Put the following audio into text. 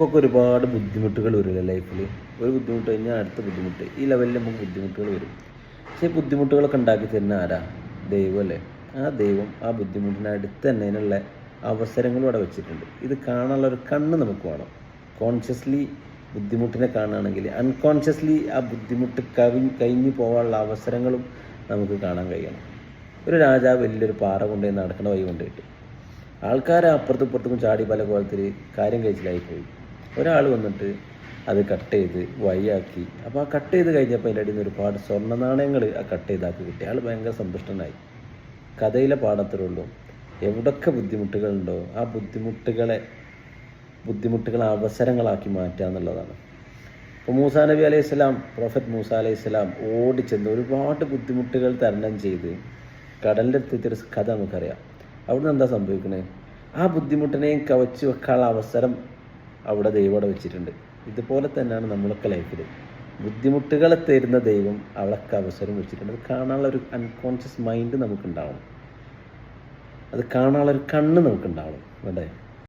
നമുക്ക് ഒരുപാട് ബുദ്ധിമുട്ടുകൾ വരില്ല ലൈഫിൽ. ഒരു ബുദ്ധിമുട്ട് കഴിഞ്ഞാൽ അടുത്ത ബുദ്ധിമുട്ട്, ഈ ലെവലിൽ നമുക്ക് ബുദ്ധിമുട്ടുകൾ വരും. പക്ഷേ ബുദ്ധിമുട്ടുകളൊക്കെ ഉണ്ടാക്കി തരുന്ന ആരാ? ദൈവമല്ലേ. ആ ദൈവം ആ ബുദ്ധിമുട്ടിന് അടുത്ത് തന്നെ അതിനുള്ള അവസരങ്ങളും അവിടെ വെച്ചിട്ടുണ്ട്. ഇത് കാണാനുള്ള ഒരു കണ്ണ് നമുക്ക് വേണം. കോൺഷ്യസ്ലി ബുദ്ധിമുട്ടിനെ കാണുകയാണെങ്കിൽ അൺകോൺഷ്യസ്ലി ആ ബുദ്ധിമുട്ട് കഴിഞ്ഞു പോകാനുള്ള അവസരങ്ങളും നമുക്ക് കാണാൻ കഴിയണം. ഒരു രാജാവ് വലിയൊരു പാറ കൊണ്ടുപോയി നടക്കുന്ന വഴി കൊണ്ടുപോയിട്ട് ആൾക്കാരെ അപ്പുറത്തും ഇപ്പുറത്തും ചാടി പല കോലത്തിൽ കാര്യം കഴിച്ചിലായിപ്പോയി. ഒരാൾ വന്നിട്ട് അത് കട്ട് ചെയ്ത് വഴിയാക്കി. അപ്പോൾ ആ കട്ട് ചെയ്ത് കഴിഞ്ഞപ്പോൾ അതിൻ്റെ അടിയിൽ നിന്ന് ഒരുപാട് സ്വർണ്ണ നാണയങ്ങൾ ആ കട്ട് ചെയ്താക്കി കിട്ടി. ആൾ ഭയങ്കര സന്തുഷ്ടനായി. കഥയിലെ പാഠത്തിലേ ഉള്ളൂ. എവിടൊക്കെ ബുദ്ധിമുട്ടുകളുണ്ടോ ആ ബുദ്ധിമുട്ടുകളെ അവസരങ്ങളാക്കി മാറ്റുക എന്നുള്ളതാണ്. ഇപ്പോൾ മൂസാ നബി അലൈഹി സ്വലാം, പ്രോഫറ്റ് മൂസ അലൈഹി സ്വലാം ഓടിച്ചെന്ന് ഒരുപാട് ബുദ്ധിമുട്ടുകൾ തരണം ചെയ്ത് കടലിൻ്റെ അടുത്തെത്തിയൊരു കഥ നമുക്കറിയാം. അവിടുന്ന് എന്താ സംഭവിക്കുന്നത്? ആ ബുദ്ധിമുട്ടിനെയും കവച്ച് വെക്കാനുള്ള അവസരം അവിടെ ദൈവം അവിടെ വെച്ചിട്ടുണ്ട്. ഇതുപോലെ തന്നെയാണ് നമ്മളൊക്കെ ലൈഫിൽ ബുദ്ധിമുട്ടുകളെ തരുന്ന ദൈവം അവിടെയൊക്കെ അവസരം വെച്ചിട്ടുണ്ട്. അത് കാണാനുള്ള ഒരു അൺകോൺഷ്യസ് മൈൻഡ് നമുക്കുണ്ടാവണം. അത് കാണാനുള്ളൊരു കണ്ണ് നമുക്കുണ്ടാവണം. അല്ലേ?